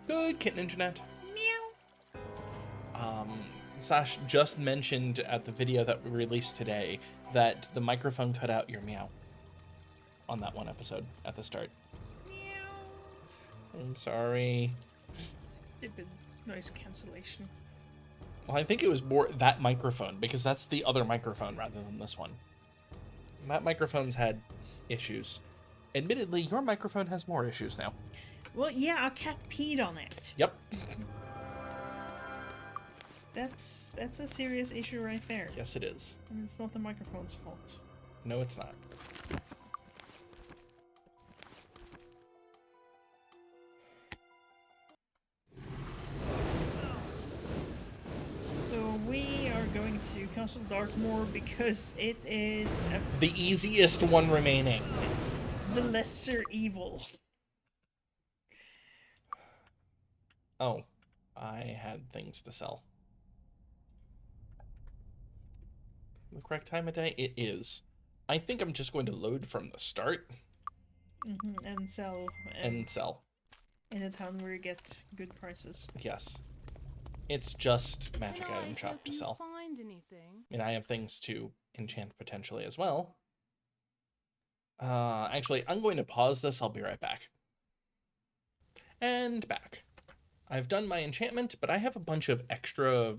Good kitten internet. Meow. Sash just mentioned at the video that we released today that the microphone cut out your meow on that one episode at the start. Meow. I'm sorry. Stupid noise cancellation. Well, I think it was more that microphone, because that's the other microphone rather than this one. That microphone's had issues. Admittedly, your microphone has more issues now. Well, yeah, a cat peed on it. Yep. That's a serious issue right there. Yes, it is. And it's not the microphone's fault. No, it's not. So we are going to Castle Darkmoor because it is The easiest one remaining. the lesser evil. Oh, I had things to sell. The correct time of day? It is. I think I'm just going to load from the start And sell. and sell. In a town where you get good prices. Yes. It's just magic item shop to sell. Find anything? I mean, I have things to enchant potentially as well. Actually, I'm going to pause this. I'll be right back. And back. I've done my enchantment, but I have a bunch of extra,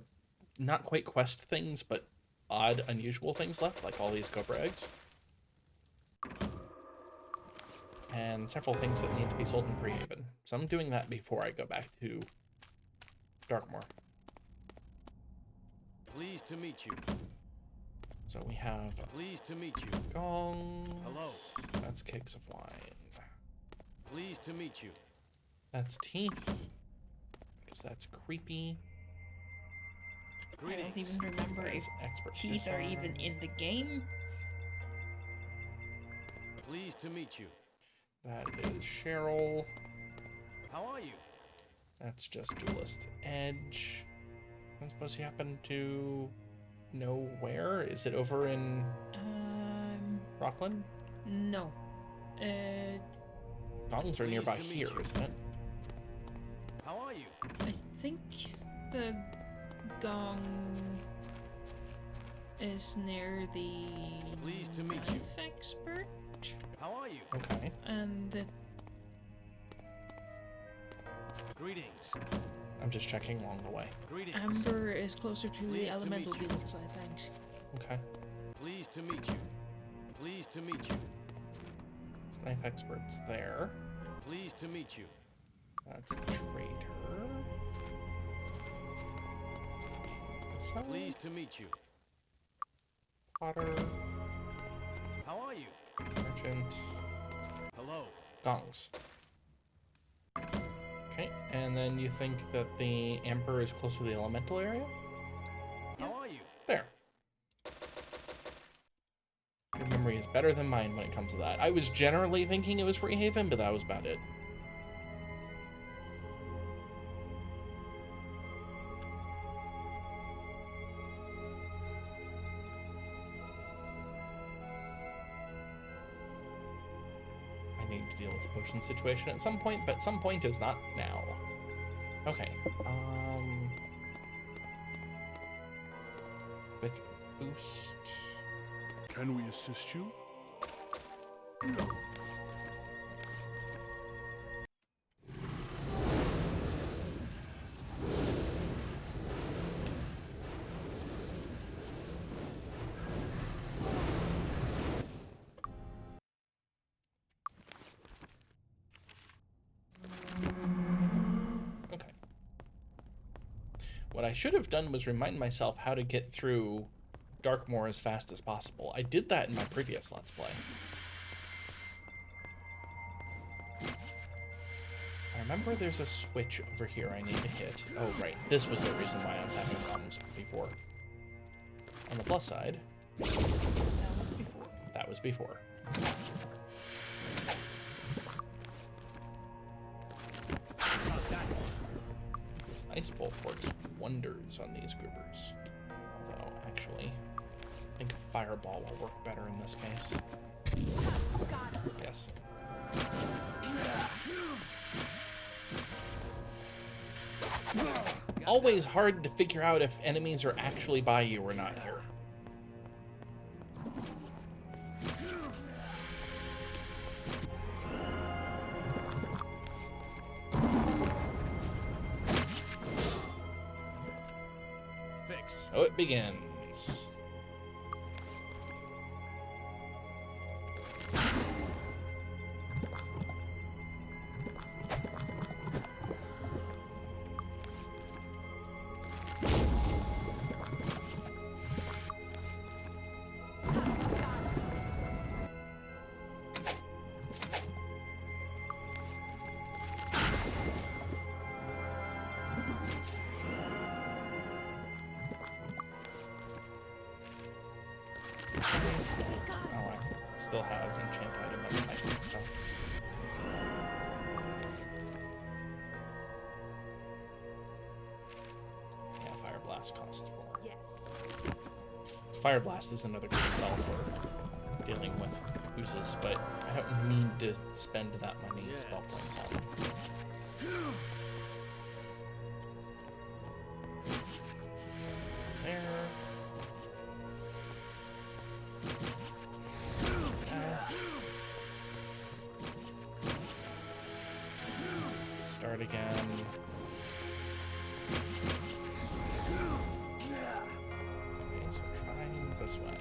not quite quest things, but odd, unusual things left, like all these cobra eggs. And several things that need to be sold in Freehaven. So I'm doing that before I go back to Darkmoor. Pleased to meet you. So we have Pleased to meet you. gongs. Hello. That's cakes of wine. Pleased to meet you. That's teeth. Because that's creepy. I Greetings. don't even remember That if is expert teeth are disarm. even in the game. Pleased to meet you. That is Cheryl. How are you? That's just duelist edge. I suppose you happen to know where? Is it over in Rockland? No. Gongs are Pleased nearby to meet here, you. isn't it? How are you? I think the gong is near the Pleased to meet you. knife expert, How are you? Okay. and the Greetings. I'm just checking along the way. Greetings. amber is closer to the Pleased to elemental meet you. guilds, I think. Okay. Pleased to meet you. Pleased to meet you. This knife expert's there. Pleased to meet you. That's traitor. So, Pleased to meet you. Potter, How are you? merchant, Hello. gongs. Okay, and then you think that the amber is close to the elemental area? How are you? There. Your memory is better than mine when it comes to that. I was generally thinking it was Freehaven, but that was about it. I need to deal with the potion situation at some point, but some point is not now. Okay. Quick boost. Can we assist you? Okay. What I should have done was remind myself how to get through Darkmoor as fast as possible. I did that in my previous Let's Play. I remember there's a switch over here I need to hit. Oh, right. This was the reason why I was having problems before. On the plus side, That was before. that was before. This ice bolt works wonders on these groupers. Although, actually, I think fireball will work better in this case. Yes. Always hard to figure out if enemies are actually by you or not here. Fixed. So it begins. Oh, I still have enchant item as my quick spell. Yeah, Fire Blast costs more. Yes. Fire Blast is another good spell for dealing with oozes, but I don't need to spend that many Yes. spell points on them. There. This is the start again. Okay, so trying this way.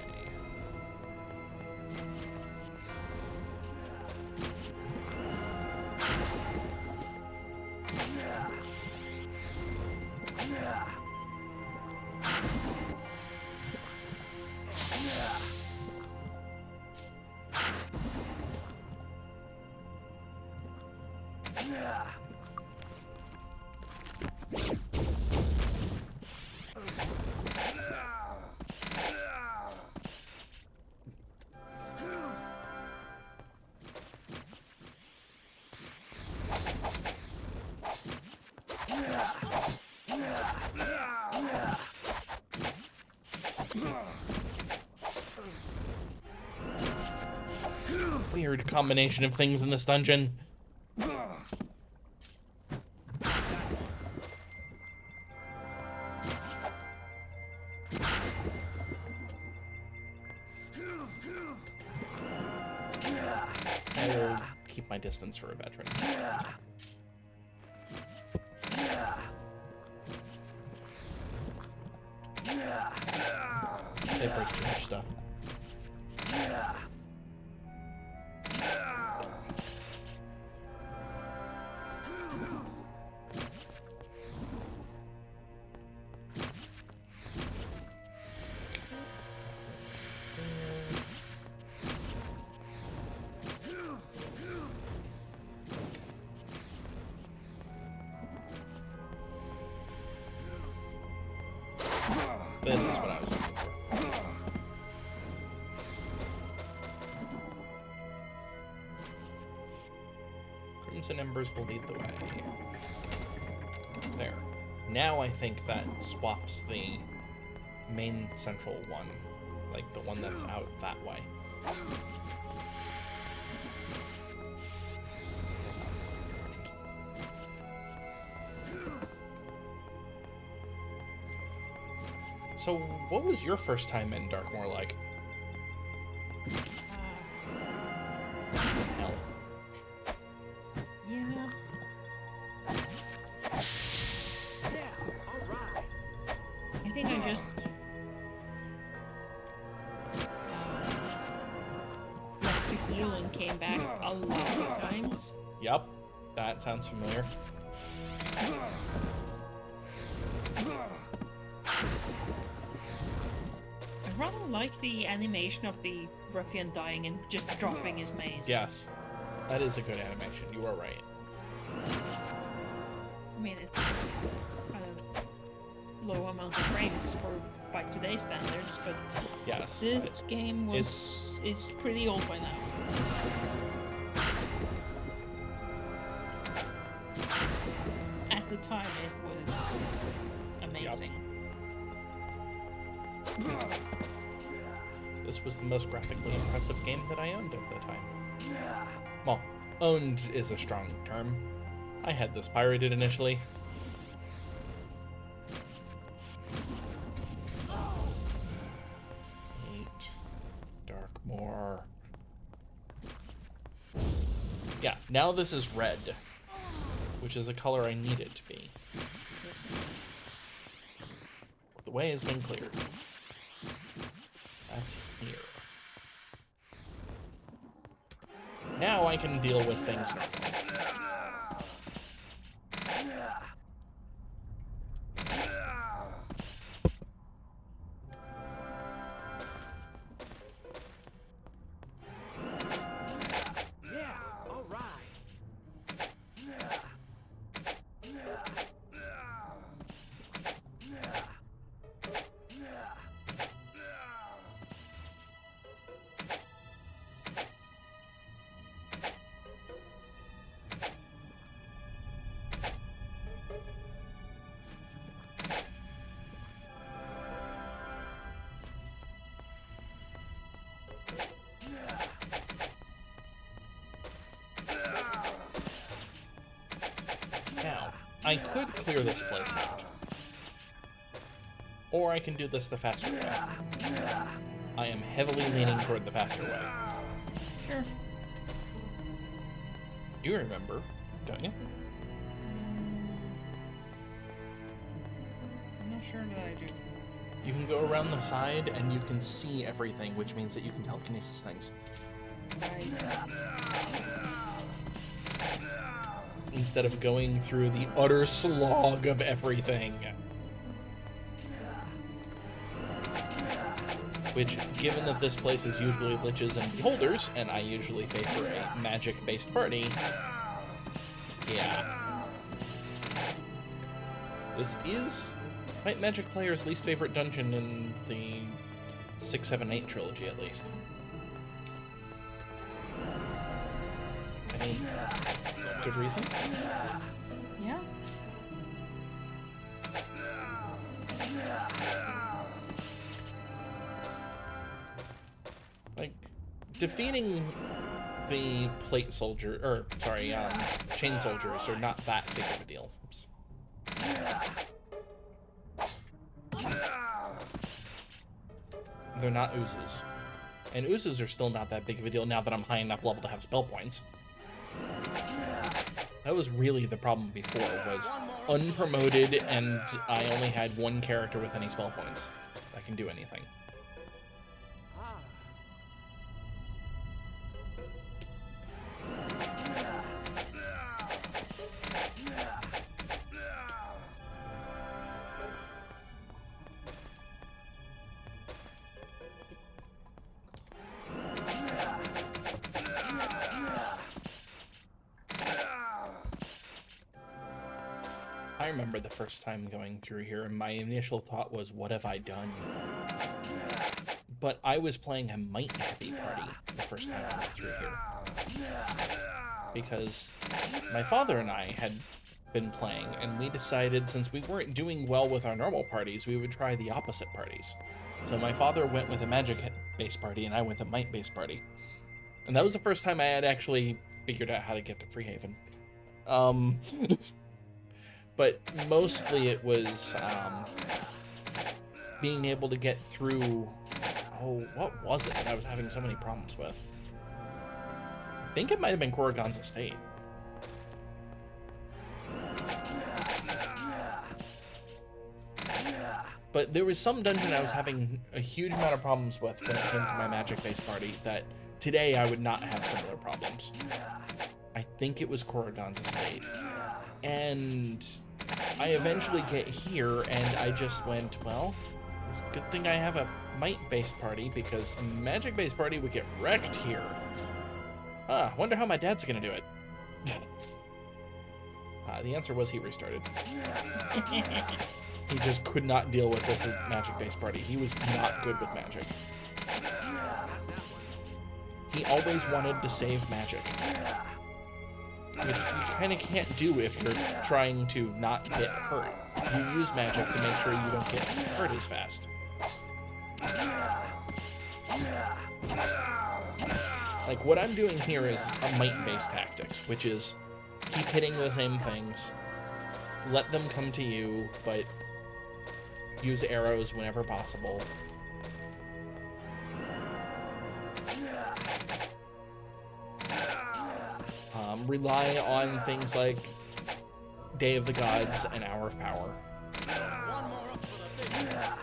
Weird combination of things in this dungeon. I will keep my distance for a veteran. They break too much stuff. This is what I was looking for. Crimson Embers will lead the way. There. Now I think that swaps the main central one, like the one that's out that way. So, what was your first time in Darkmoor like? Hell. Yeah. Yeah, all right. I think I just left to heal and came back a lot of times. Yep, that sounds familiar. I rather like the animation of the ruffian dying and just dropping his mace. Yes, that is a good animation. You are right. I mean, it's kind of low amount of frames for by today's standards, but Yes. this game is pretty old by now. At the time, it was amazing. This was the most graphically impressive game that I owned at the time. Well, owned is a strong term. I had this pirated initially. Now this is red, which is the color I need it to be. Yes. The way has been cleared. That's here. Now I can deal with things normally. Now, I could clear this place out. Or I can do this the faster way. I am heavily leaning toward the faster way. Sure. You remember, don't you? I'm not sure that I do. You can go around the side and you can see everything, which means that you can telekinesis things. Right. Instead of going through the utter slog of everything. Which, given that this place is usually liches and beholders, and I usually favor a magic-based party, yeah. This is Might Magic player's least favorite dungeon in the 6, 7, 8 trilogy, at least. I mean, good reason. Yeah. Like, defeating the plate soldier, or, sorry, chain soldiers are not that big of a deal. Oops. They're not oozes. And oozes are still not that big of a deal now that I'm high enough level to have spell points. That was really the problem before, was unpromoted and I only had one character with any spell points that can do anything. I remember the first time going through here, and my initial thought was, what have I done? But I was playing a Might Happy party the first time I went through here. Because my father and I had been playing, and we decided since we weren't doing well with our normal parties, we would try the opposite parties. So my father went with a magic-based party, and I went with a might-based party. And that was the first time I had actually figured out how to get to Freehaven. But mostly it was being able to get through, oh, what was it that I was having so many problems with? I think it might have been Corrigan's Estate. But there was some dungeon I was having a huge amount of problems with when it came to my magic-based party that today I would not have similar problems. I think it was Corrigan's Estate. And I eventually get here, and I just went, well, it's a good thing I have a might-based party, because magic-based party would get wrecked here. Wonder how my dad's gonna do it. The answer was he restarted. He just could not deal with this magic-based party. He was not good with magic. He always wanted to save magic. Which you kind of can't do if you're trying to not get hurt. You use magic to make sure you don't get hurt as fast. Like, what I'm doing here is a might-based tactics, which is keep hitting the same things, let them come to you, but use arrows whenever possible. rely on things like Day of the Gods and Hour of Power. One more up for the big one.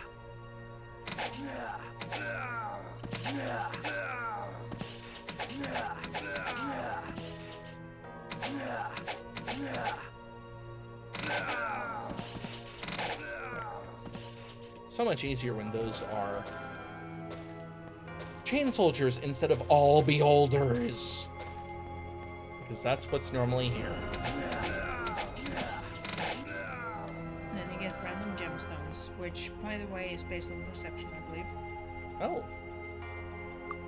So much easier when those are chain soldiers instead of all beholders. Because that's what's normally here. And then you get random gemstones, which, by the way, is based on perception, I believe. Oh,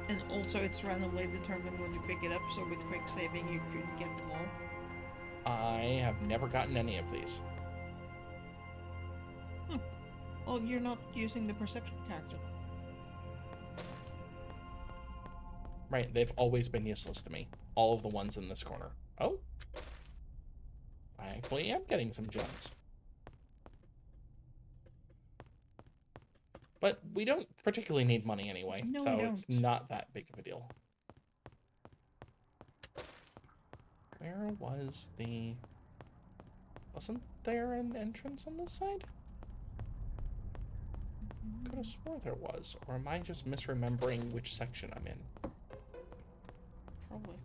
And also, it's randomly determined when you pick it up, so with quick saving, you could get them all. I have never gotten any of these. Well, you're not using the perception character. Right, they've always been useless to me. All of the ones in this corner. Oh. I actually am getting some gems. But we don't particularly need money anyway, No, so we it's don't. not that big of a deal. Where was the... Wasn't there an entrance on this side? Could have swore there was, or am I just misremembering which section I'm in? Probably.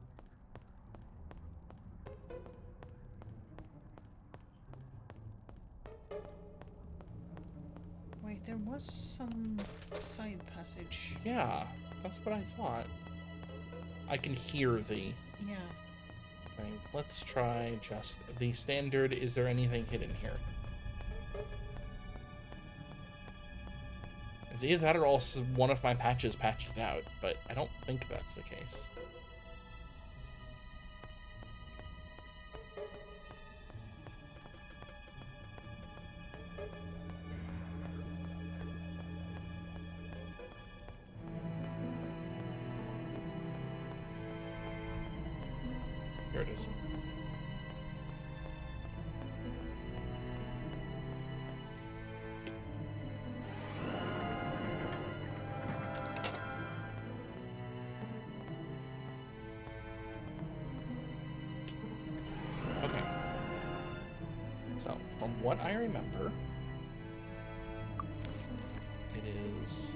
Wait, there was some side passage. Yeah, that's what I thought. I can hear the... Yeah. Right, let's try just the standard. Is there anything hidden here? It's either that or else one of my patches patched it out, but I don't think that's the case. Here it is. Okay. So, from what I remember, it is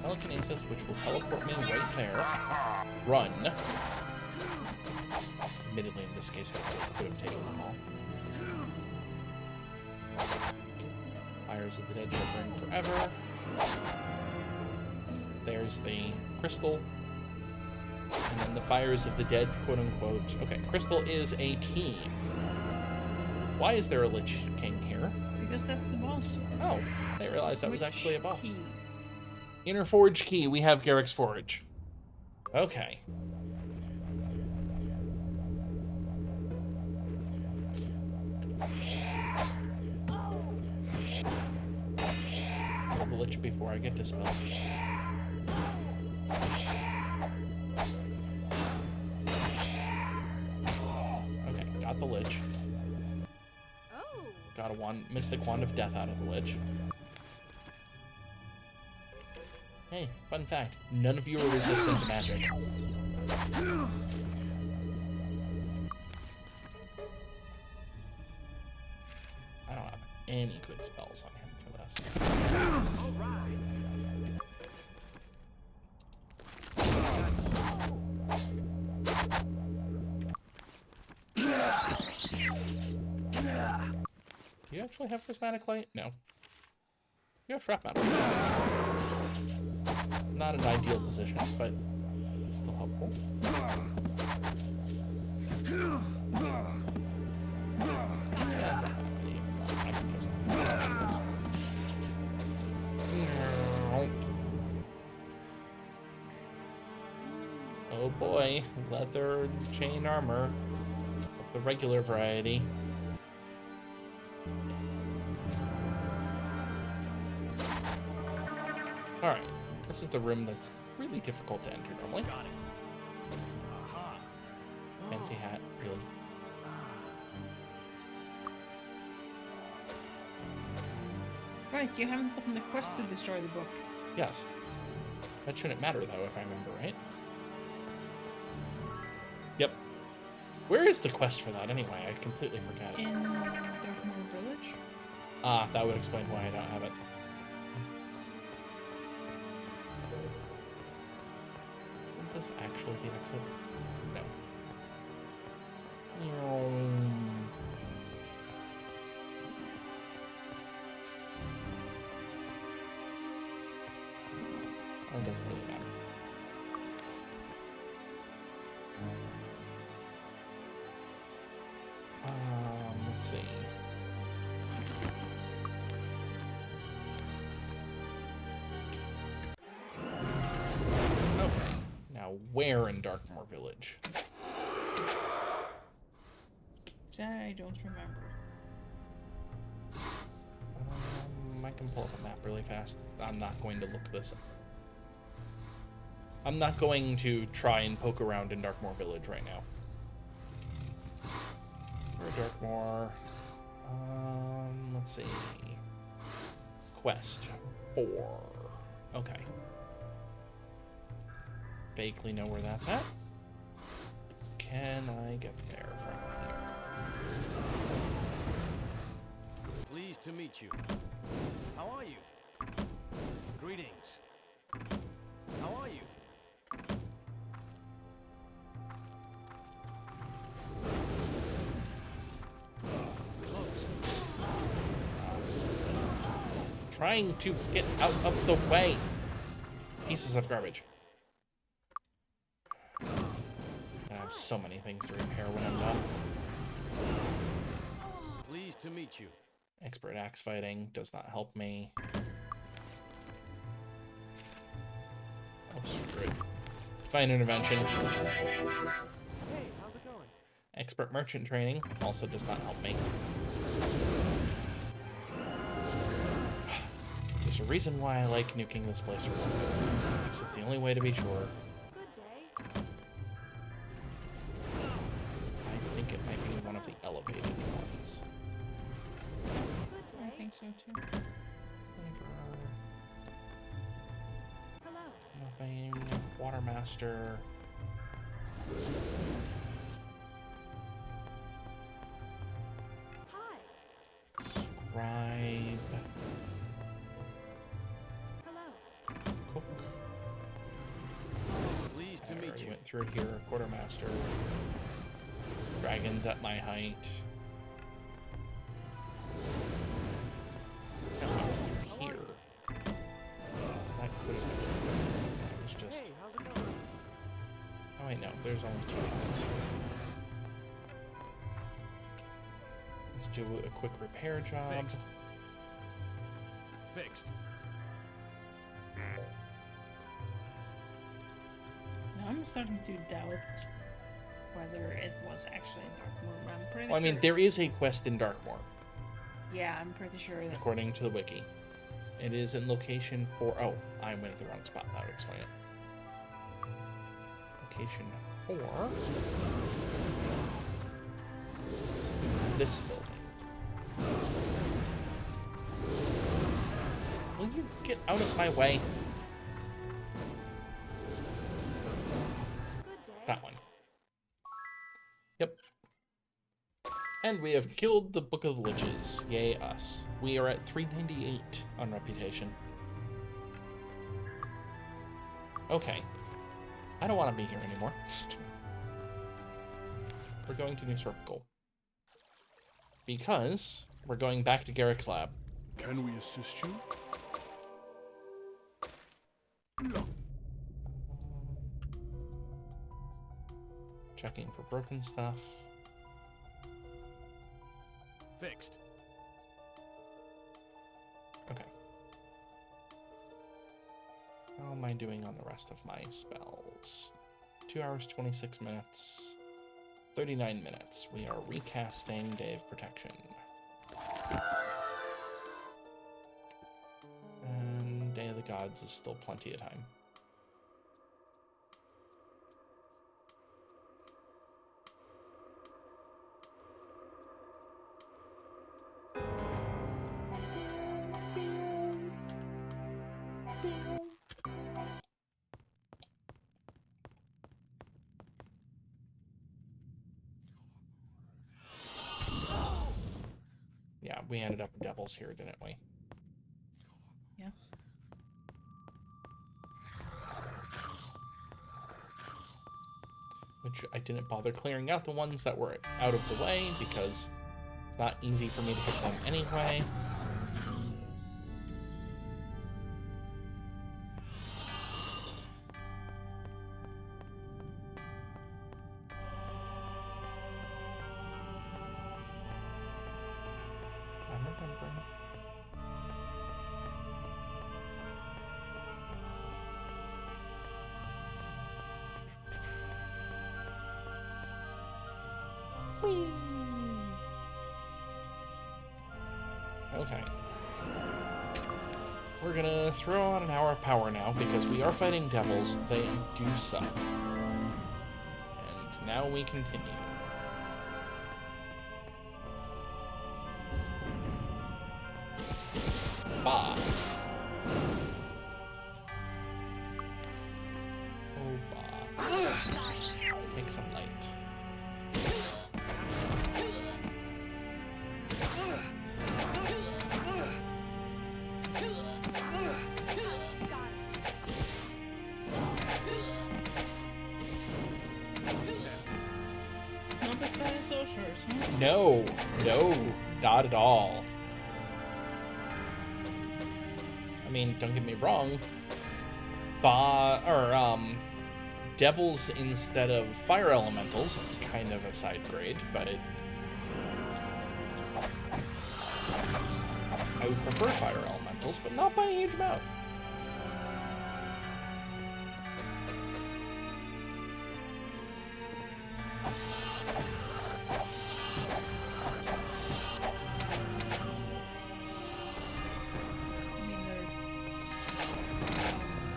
telekinesis, which will teleport me right there. Run. Admittedly, in this case, I probably could have taken them all. Fires of the Dead shall burn forever. There's the crystal. And then the Fires of the Dead, quote unquote. Okay, crystal is a key. Why is there a Lich King here? Because that's the boss. Oh, I didn't realize that was Which actually a boss. key? Inner Forge key. We have Garrick's Forge. Okay. Kill the Lich before I get dispelled. Okay, got the Lich. Oh. Got a mystic wand of death out of the Lich. Hey, fun fact, none of you are resistant to magic. I don't have any good spells on him for this. All right. Do you actually have prismatic light? No. You have shrapnel. Not an ideal position, but it's still helpful. Yeah, it's not bad idea. I can just oh boy, leather chain armor of the regular variety. Alright, this is the room that's really difficult to enter normally. Got it. Aha. Fancy hat, really. Right, you haven't gotten the quest to destroy the book. Yes. That shouldn't matter though, if I remember right. Where is the quest for that anyway? I completely forgot. In Darkmoor Village? Ah, that would explain why I don't have it. Isn't this actually the exit? No. It doesn't really matter. Let's see. Okay. Now, where in Darkmoor Village? I don't remember. I can pull up a map really fast. I'm not going to look this up. I'm not going to try and poke around in Darkmoor Village right now. Where Darkmoor? Let's see. Quest 4. Okay. Vaguely know where that's at. Can I get there from here? Pleased to meet you. How are you? Greetings. How are you? Closed. Trying to get out of the way. Pieces of garbage. I have so many things to repair when I'm done. Pleased to meet you. Expert axe fighting does not help me. Oh, screwed. Fine intervention. Hey, how's it going? Expert merchant training also does not help me. There's a reason why I like nuking this place for one bit. Because it's the only way to be sure. Good day. I think it might be one of the elevated ones. Good I day. think so too. Hello. Nothing. Watermaster. Hi. Scribe. Hello. Cook. Pleased I to meet already you. went through here. Quartermaster. Dragons at my height. No, I went through here. So that could have been. That was just. Hey, how's it going? Oh wait, no. There's only 2 of those. Let's do a quick repair job. Fixed. Fixed. Now I'm starting to doubt whether it was actually in Darkmoor. I'm pretty Well, I mean, sure. there is a quest in Darkmoor, Yeah, I'm pretty sure that. according to the wiki. It is in location 4. Oh, I went to the wrong spot. That would explain it. Location 4. is this building. Will you get out of my way? Good day. That one. Yep. And we have killed the Book of Liches. Yay us. We are at 398 on reputation. Okay. I don't want to be here anymore. We're going to New Circle. Because we're going back to Garrick's lab. Can we assist you? Checking for broken stuff. Fixed. Okay. How am I doing on the rest of my spells? 2 hours, 26 minutes, 39 minutes. We are recasting Day of Protection. And Day of the Gods is still plenty of time. we ended up with devils here, didn't we? Yeah. Which I didn't bother clearing out the ones that were out of the way because it's not easy for me to hit them anyway. I'm remembering. Whee! Okay. We're gonna throw on an hour of power now because we are fighting devils. They do suck. And now we continue. Bah! Oh, bah. Take some light. Not as bad as sorcerers, huh? No, no, not at all. I mean, don't get me wrong. Devils instead of fire elementals is kind of a side grade, but I would prefer fire elementals, but not by a huge amount. I mean, they're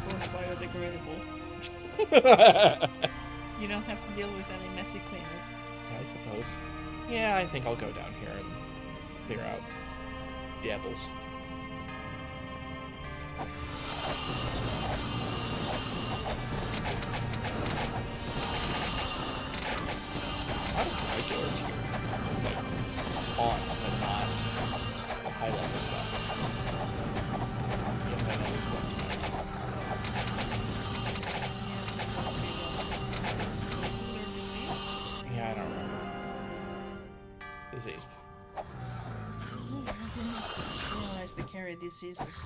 both biodegradable. You don't have to deal with any messy cleanup. I suppose. Yeah, I think I'll go down here and clear out devils. How do regular like spawns and not the high level stuff? Yes, I know it's one to my left. Yeah, I don't remember. Diseased. I didn't realize they carry diseases.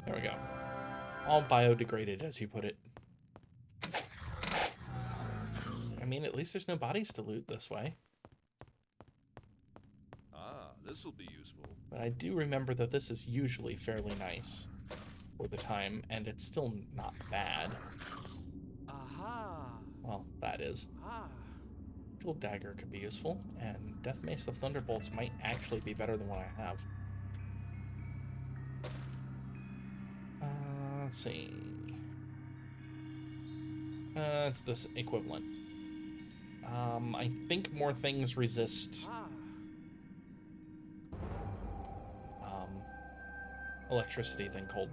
There we go. All biodegraded, as you put it. I mean, at least there's no bodies to loot this way. Ah, this will be useful. But I do remember that this is usually fairly nice for the time, and it's still not bad. Aha! Well, that is. Ah! Dual dagger could be useful, and Death Mace of Thunderbolts might actually be better than what I have. Let's see. It's this equivalent. I think more things resist Ah! electricity than cold.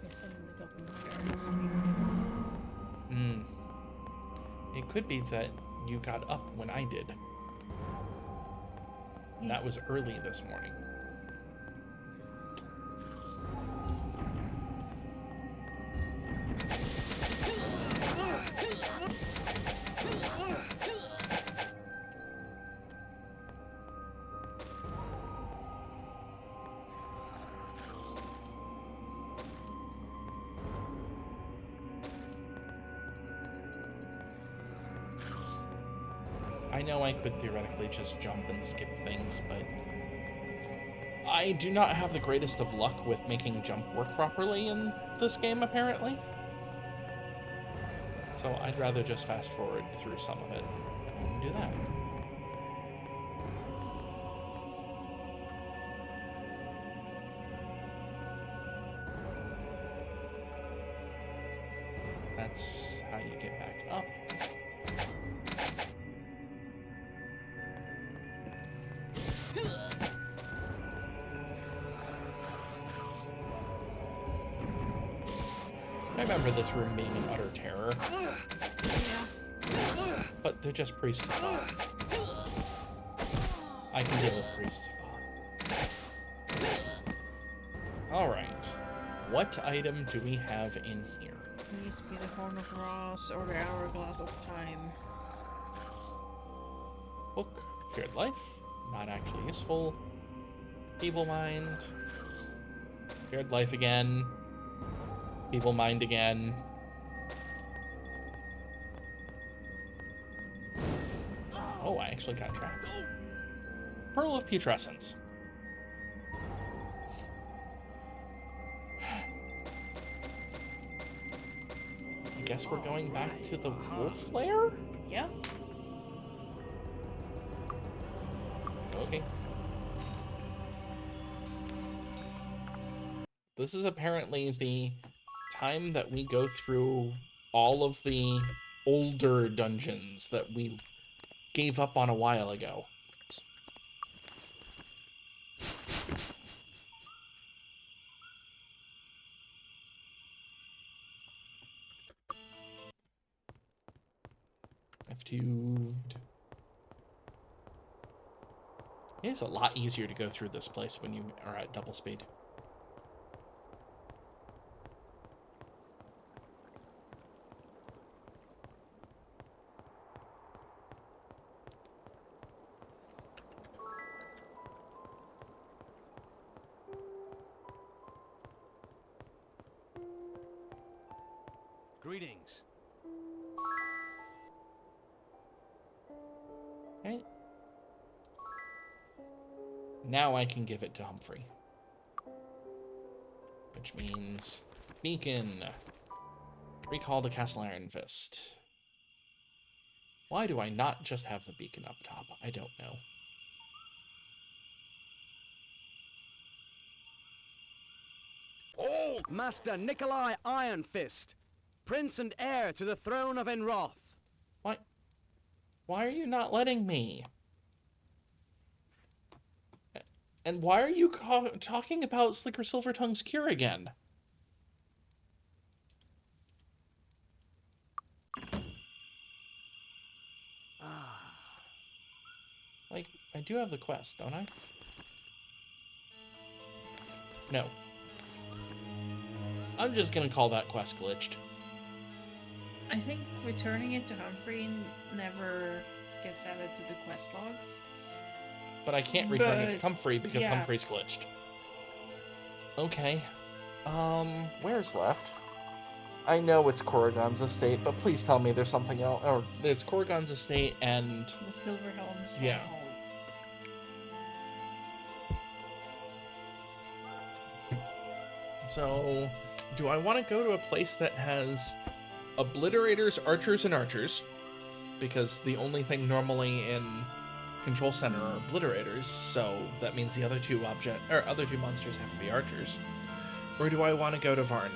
I suddenly got more sleep. It could be that you got up when I did. And that was early this morning. I know I could theoretically just jump and skip things, but I do not have the greatest of luck with making jump work properly in this game, apparently. So I'd rather just fast forward through some of it and do that. That's how you get back up. I remember this room being an utter terror. Yeah. But they're just priests of Thoth. I can deal with priests of Thoth. Alright. What item do we have in here? Please be the Horn of Ross or the Hourglass of Time. Book. Shared life. Not actually useful. Feeble mind. Shared life again. Feeble mind again. Oh, I actually got trapped. Pearl of Putrescence. I guess we're going back to the wolf lair? Yeah. Okay. This is apparently the time that we go through all of the older dungeons that we gave up on a while ago. I've tubed. It's a lot easier to go through this place when you are at double speed. Greetings. Okay. Now I can give it to Humphrey. Which means beacon. Recall to Castle Iron Fist. Why do I not just have the beacon up top? I don't know. Oh! Master Nikolai Iron Fist, Prince and heir to the throne of Enroth. Why? Why are you not letting me? And why are you talking about Slicker Silvertongue's cure again? Like, I do have the quest, don't I? No. I'm just gonna call that quest glitched. I think returning it to Humphrey never gets added to the quest log. But I can't return it to But, Humphrey because yeah. Humphrey's glitched. Okay. Where's left? I know it's Corrigan's estate, but please tell me there's something else. Or it's Corrigan's estate and... The Silver Helm's Yeah. Stronghold. So, do I want to go to a place that has obliterators, archers, and archers? Because the only thing normally in Control Center are obliterators, so that means the other two monsters have to be archers. Or do I want to go to Varn?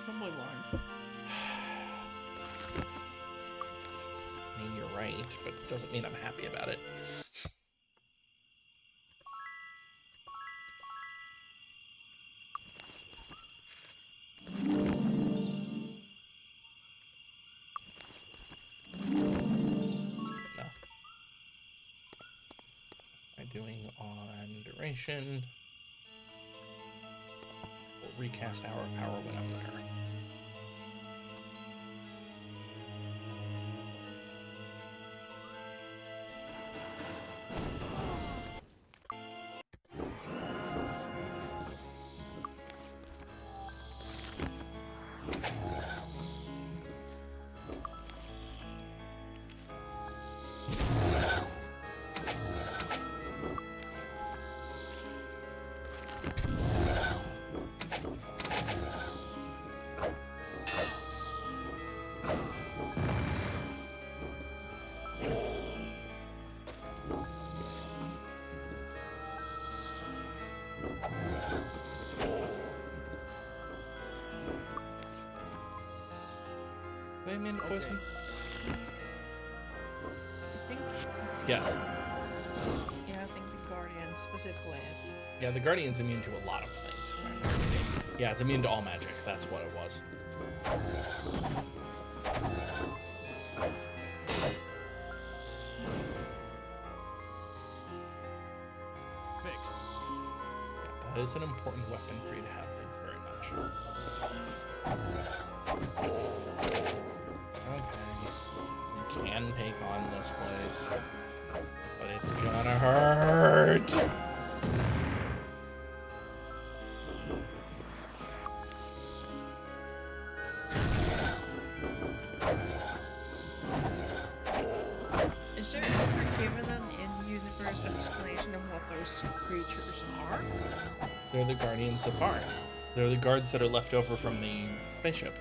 Probably one. I mean, you're right, but it doesn't mean I'm happy about it. That's good enough. I'm doing on duration. We'll recast our power when I'm there. They immune to poison? I think. Yes. Yeah, I think the Guardian specifically is. Yeah, the Guardian's immune to a lot of things. Yeah, it's immune to all magic. That's what it was. Fixed. Yeah, that is an important weapon for you to have. Thank you very much. Okay. You can take on this place, but it's gonna hurt. Is there ever given an in-universe explanation of what those creatures are? They're the Guardians of Varn. They're the guards that are left over from the spaceship.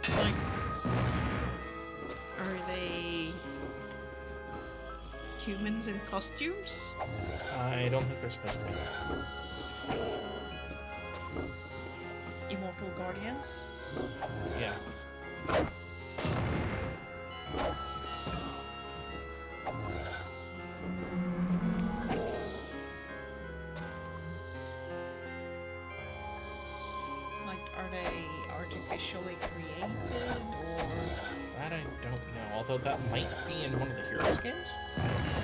Like, are they humans in costumes? I don't think they're supposed to be. Immortal guardians? Yeah. Like, are they artificially created, or... That I don't know. Although that might be in one of the Heroes games. I don't know.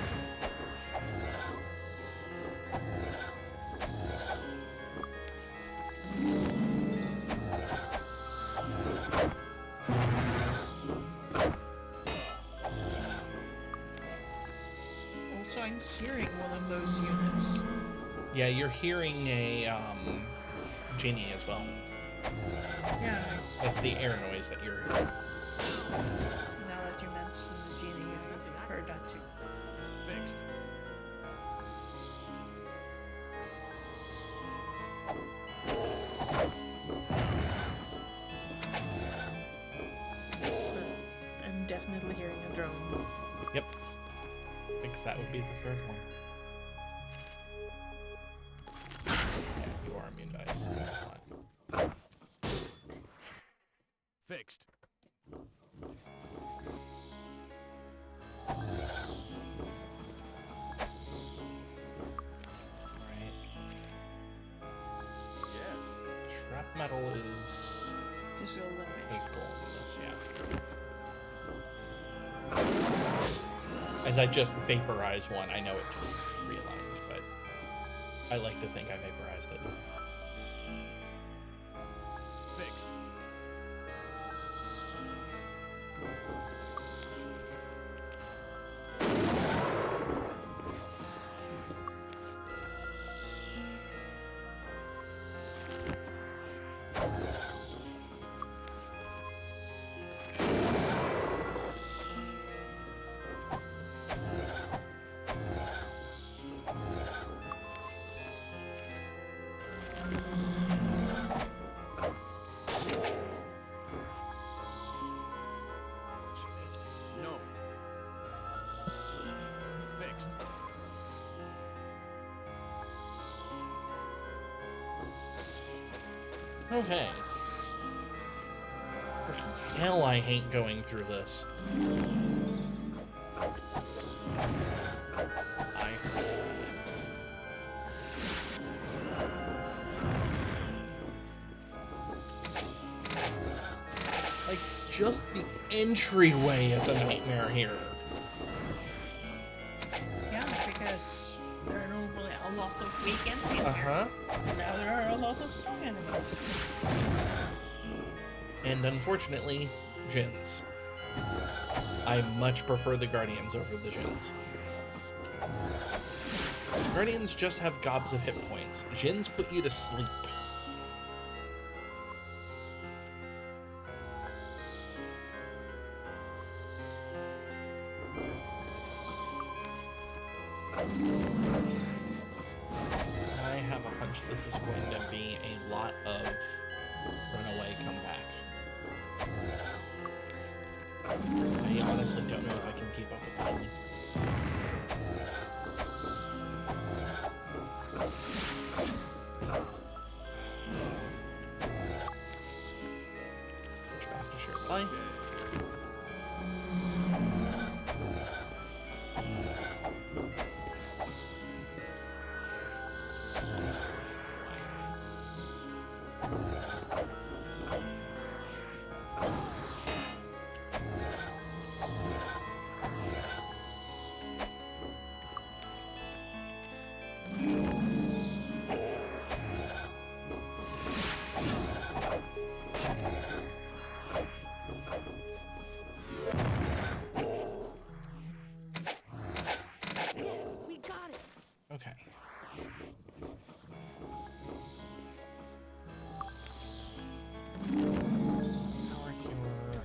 Also, I'm hearing one of those units. Yeah, you're hearing a genie as well. Yeah, That's the air noise that you're hearing. now that you mention the genie, I've heard that too. Fixed. I'm definitely hearing a drone. Yep. Because that would be the third one. Yeah, you are immune to ice. That's fine. Fixed. Alright. Yes. Shrapnel is Physical damage. physical in this, yeah. As I just vaporize one, I know it just realigned, but I like to think I vaporized it. Fixed. No. Fixed. Okay. Hell, I hate going through this. I like just the entryway is a nightmare here. Yeah, because there are normally a lot of weak enemies here. Uh-huh. Now there are a lot of strong enemies. And unfortunately, Djinns. I much prefer the Guardians over the Djinns. Guardians just have gobs of hit points. Djinns put you to sleep. I have a hunch this is going to be a lot of run away, come back. I honestly don't know if I can keep up with that. Switch back to shared life. Yes, we got it. Okay. Power cure.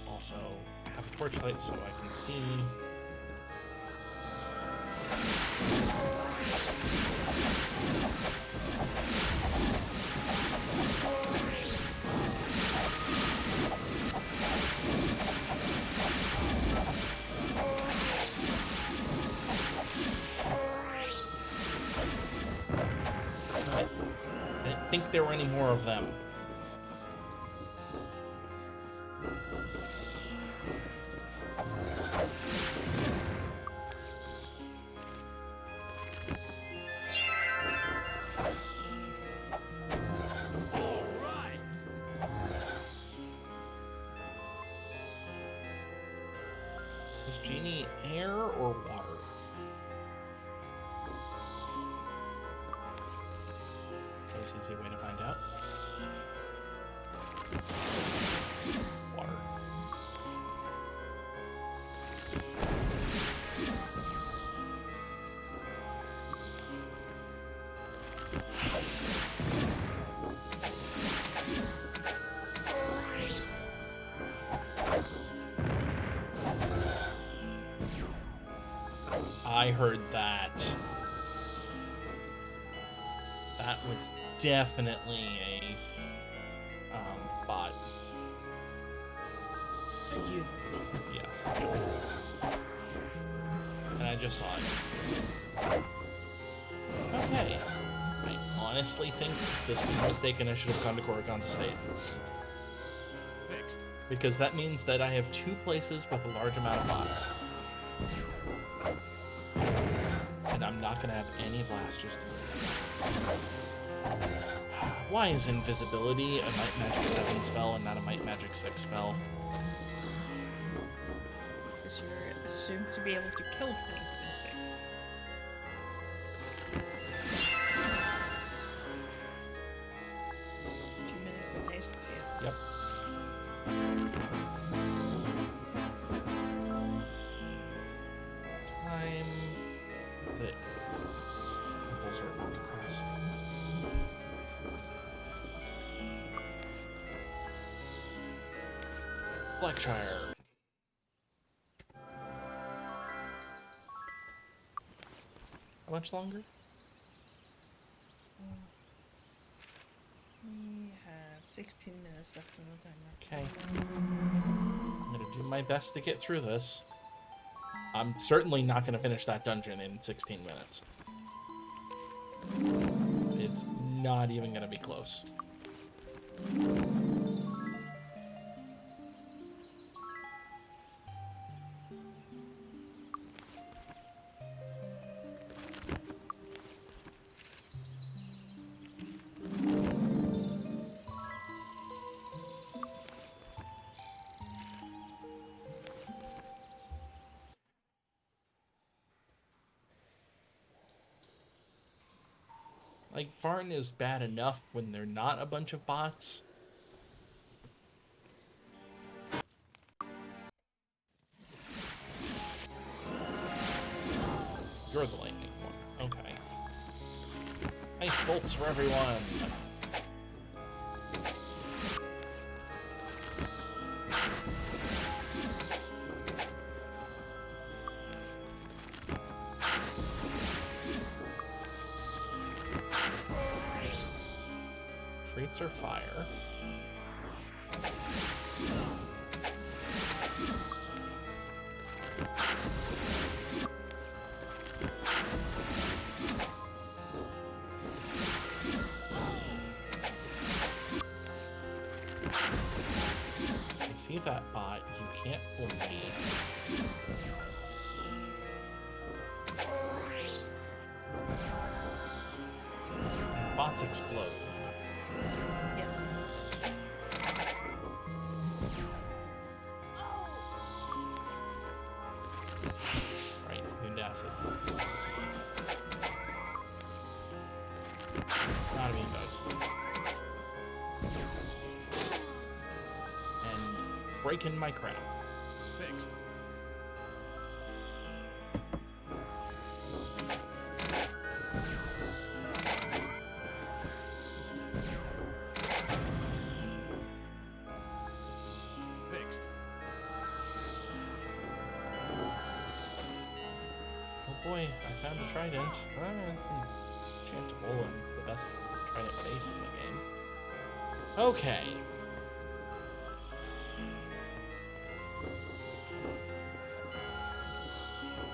Also have a torchlight so I can see. I didn't think there were any more of them. Is Genie air or water? Most easy way to find out. Water. I heard that. That was definitely a bot. Thank you. Yes. And I just saw it. Okay. I honestly think this was a mistake and I should have gone to Corrigan's estate. Fixed. Because that means that I have 2 places with a large amount of bots. And I'm not gonna have any blasters to do. Why is invisibility a Might Magic 7 spell and not a Might Magic 6 spell? Because you're assumed to be able to kill things in 6. Of haste, yeah. Yep. Time that temples are about to close. Blackshire. How much longer? We have 16 minutes left on the timer. Okay. I'm gonna do my best to get through this. I'm certainly not gonna finish that dungeon in 16 minutes. It's not even gonna be close. Like, Varn is bad enough when they're not a bunch of bots. You're the lightning one. Okay. Ice bolts for everyone. Kriatyrr fire. see that bot. You can't pull me. And bots explode. Yes. Right, moon acid. Not immune dice. And breaking my crap. Fixed. Fixed. Oh boy, I found a trident. It's enchantable and it's the best trident base in the game. Okay.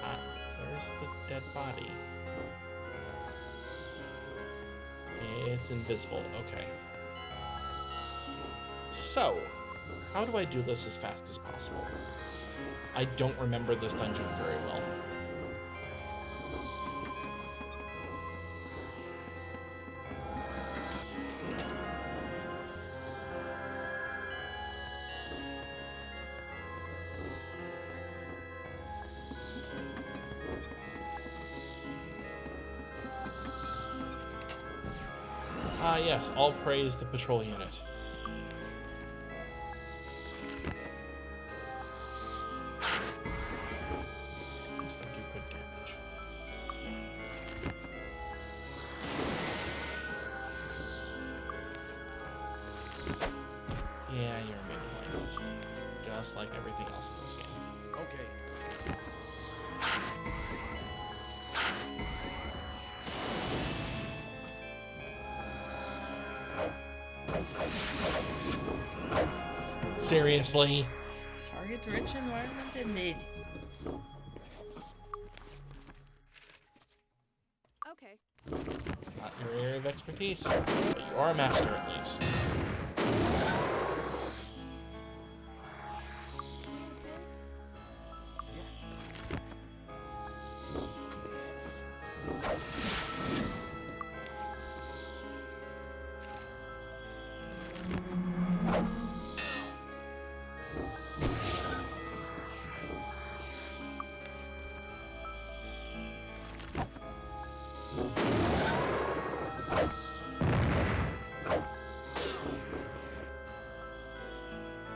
Ah, there's the dead body. It's invisible. Okay. So, how do I do this as fast as possible? I don't remember this dungeon very well. Ah, yes, all praise the patrol unit. Looks like you could damage. Yeah, you're a main list, just like everything else in this game. Okay. Seriously? Target-rich environment indeed. Okay. It's not your area of expertise, but you are a master at least.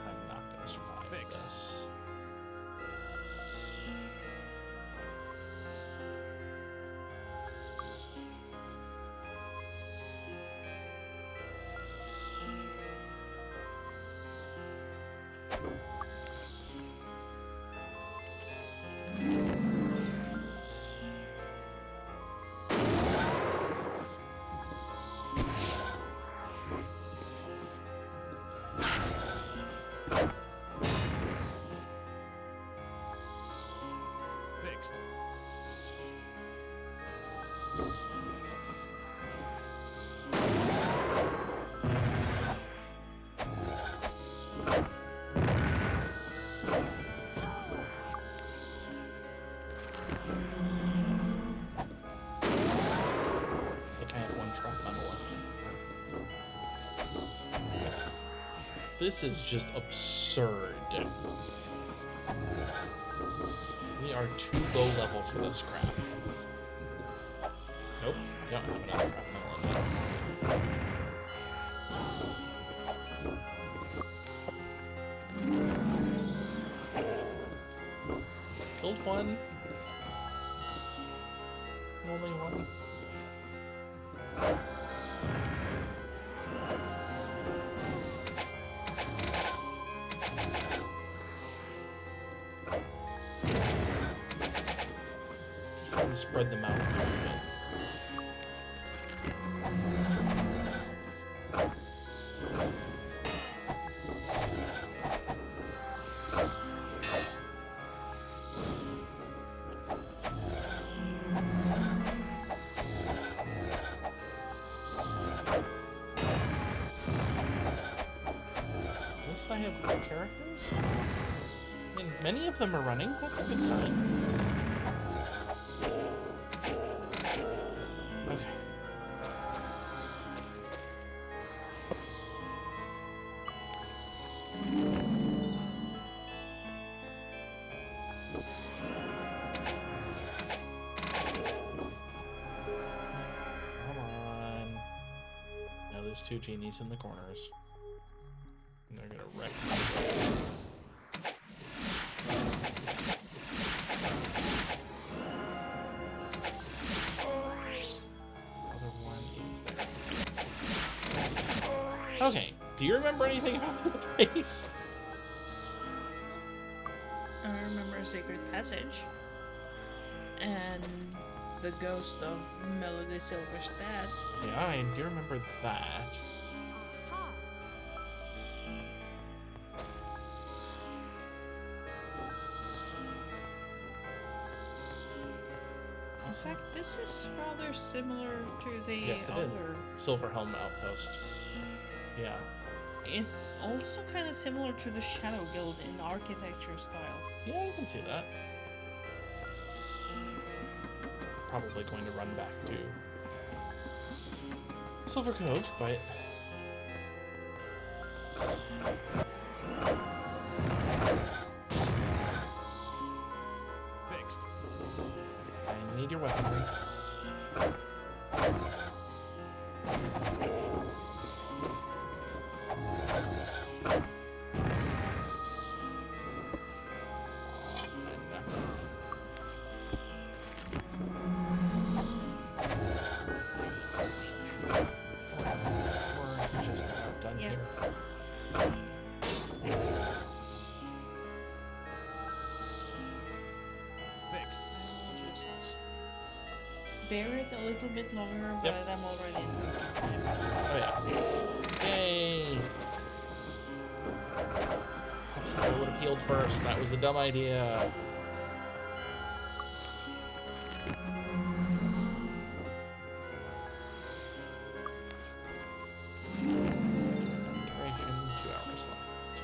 I'm not gonna survive this. Fixed. I think I have one trap metal left. This is just absurd. We are too low level for this crap. Nope, I don't have another trap metal in me. Killed one. Only one. Just trying to spread them out a little bit. I have blue characters. I mean, many of them are running. That's a good sign. Okay. Come on. Now there's two genies in the corners. And they're gonna wreck my day. Other one is there. Okay. Do you remember anything about this place? I remember a secret passage. And the ghost of Melody Silver's dad. Yeah, I do remember that. Aha! In fact, this is rather similar to the Yes, it is. other. Silver Helm Outpost. Yeah. It also kind of similar to the Shadow Guild in architecture style. Yeah, you can see that. Probably going to run back to Silver Cove, but Fixed. I need your weaponry. We're just about done Yeah. here. Fixed. I'll just bear it a little bit longer, Yep. but I'm already in. Oh yeah. Yay! I would have healed first. That was a dumb idea. Duration, 2 hours left.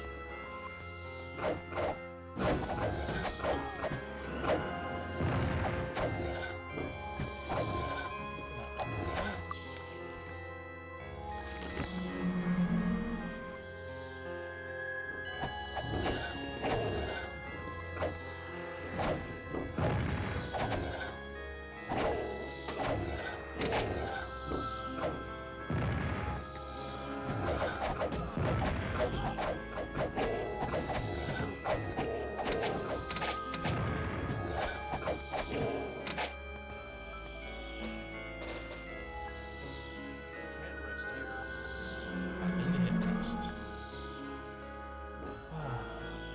Can't rest here. I need to get rest.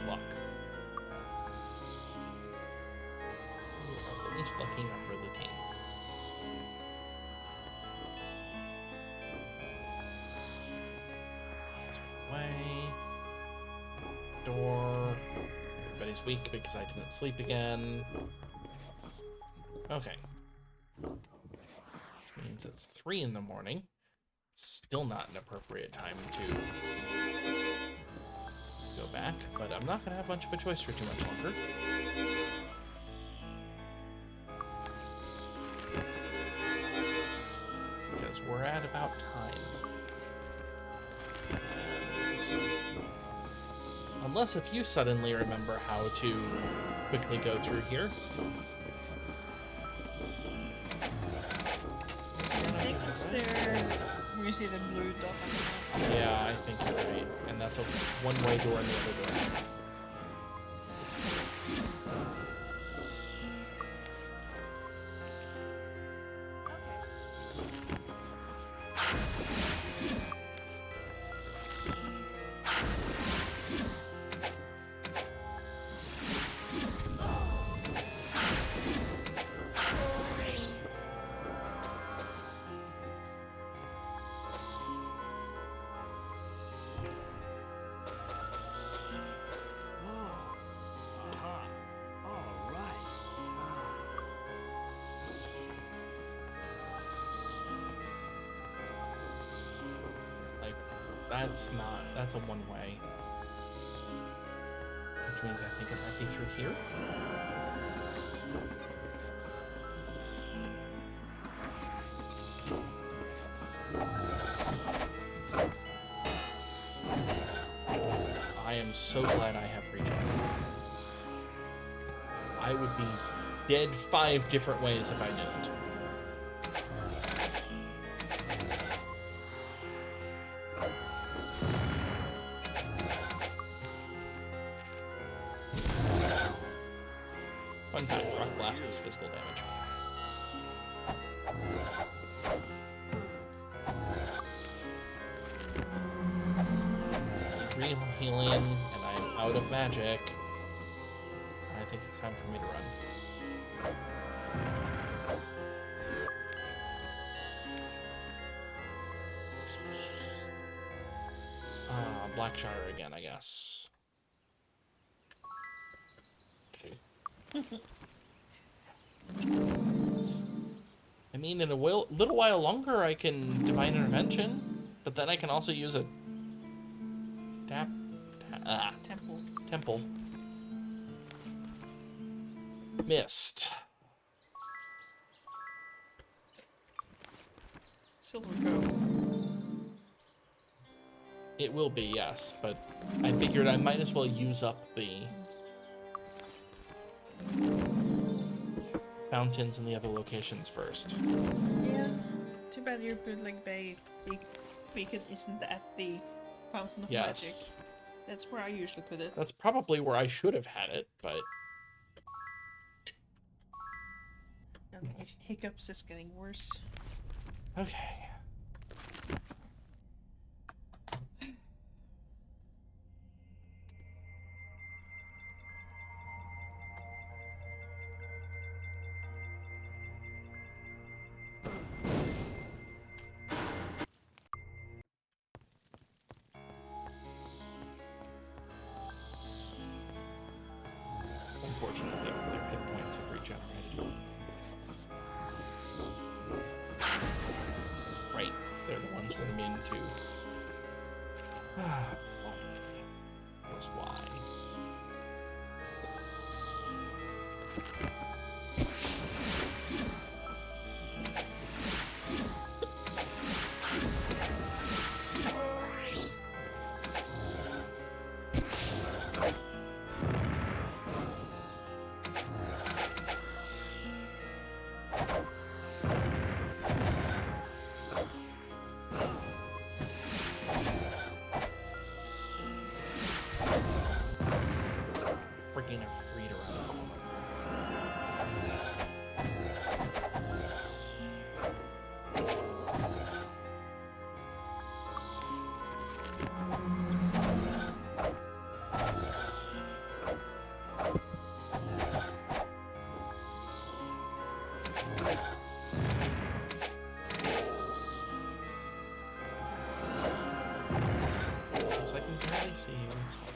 Luck. You are the least lucky member of the team. This way. Door. Everybody's weak because I didn't sleep again. Okay. Which means it's 3 in the morning. Still not an appropriate time to go back, but I'm not going to have much of a choice for too much longer. Because we're at about time. Unless if you suddenly remember how to quickly go through here. I think it's there where you see the blue dot on the map. Yeah, I think you're right. And that's a one-way door in the other direction. Aha. All right. Like, that's a one-way. which means I think it might be through here. I am so glad I have regen. I would be dead 5 different ways if I didn't. Fun fact, Rock Blast is physical damage. Real healing, and I'm out of magic. I think it's time for me to run. Blackshire again, I guess. I mean, in a little while longer, I can Divine Intervention, but then I can also use a temple. Missed. Silver Ghost. It will be, yes, but I figured I might as well use up the fountains in the other locations first. Yeah. Too bad your bootleg beacon isn't at the Fountain of Magic. Yes. That's where I usually put it. That's probably where I should have had it, but... And Hiccups is getting worse. Okay. Unfortunate that their hit points have regenerated. Right, they're the ones that I'm into. That's why. Freaking a freed around the corner. So I can barely see you, it's fine.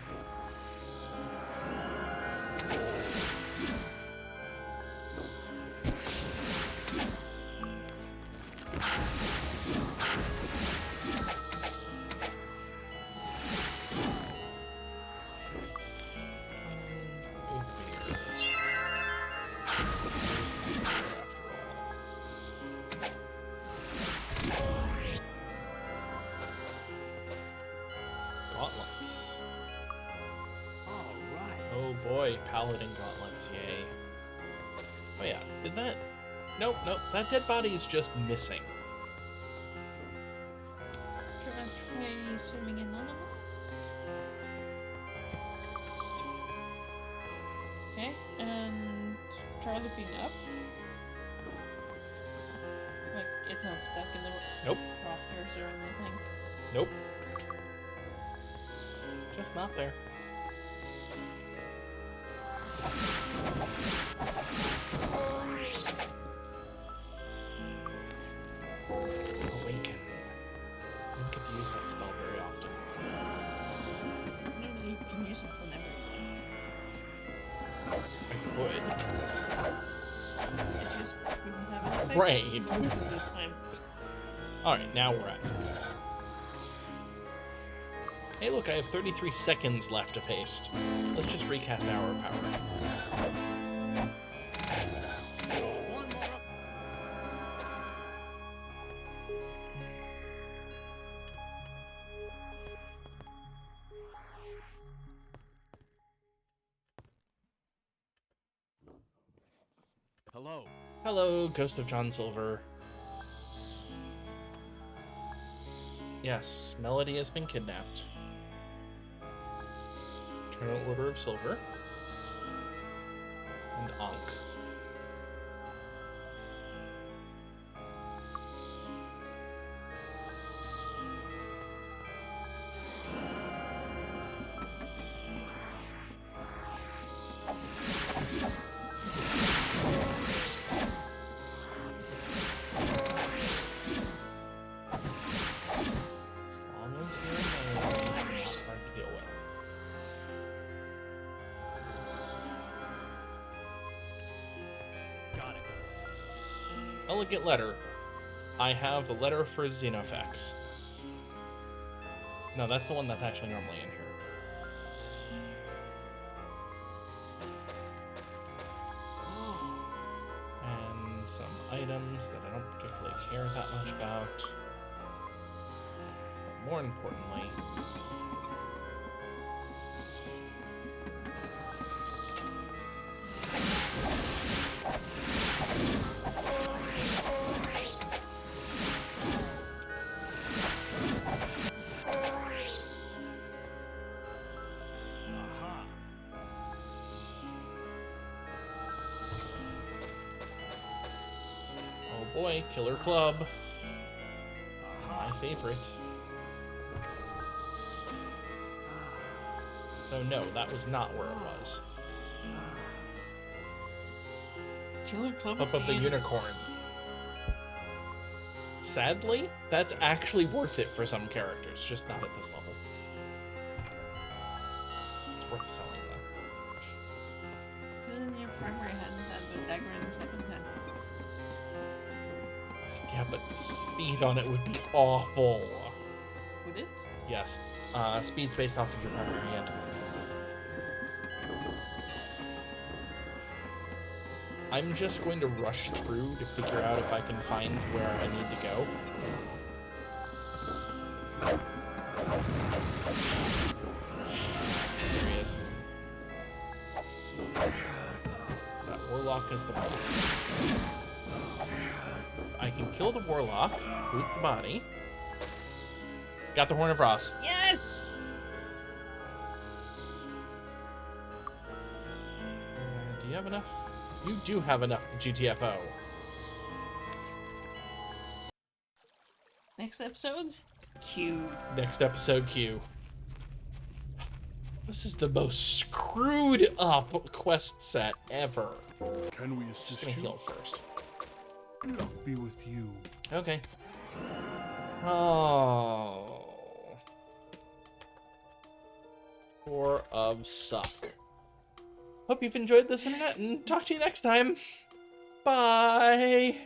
Gauntlets. All right. Oh boy, Paladin gauntlets, yay. Oh yeah, did that? Nope, that dead body is just missing. Try zooming in on them. Okay, and try looking up. Like, it's not stuck in the Nope. rafters or anything. Nope. Just not there. Awaken. You don't get to use that spell very often. No, you can use it whenever you want. I could. It just wouldn't have an effect. Right. Most of the time. Alright, now we're at. Hey, look, I have 33 seconds left of haste. Let's just recast Hour of Power. One more up. Hello. Hello, Ghost of John Silver. Yes, Melody has been kidnapped. Eternal Order of Silver. And Ankh. As long as you're Melody, you're not hard to deal with. Got it. Elegant letter. I have the letter for Xenofex. No, that's the one that's actually normally in here. And some items that I don't particularly care that much about. But more importantly, Aha. oh boy, Killer Club. My favorite. So no, that was not where it was. Killer Club Up of the and- Unicorn. Sadly, that's actually worth it for some characters, just not at this level. It's worth selling though. Put in your primary hand and have the dagger in the second hand. Yeah, but the speed on it would be awful. Would it? Yes. Speed's based off of your primary hand. I'm just going to rush through to figure out if I can find where I need to go. There he is. That warlock is the boss. I can kill the warlock, boot the body. Got the Horn of Ross. Yes! Do you have enough? You do have enough GTFO. Next episode? Q. Next episode, Q. This is the most screwed up quest set ever. Can we Just assist gonna you? heal first. Luck be with you. Okay. Oh. 4 of suck. Hope you've enjoyed this internet and talk to you next time. Bye.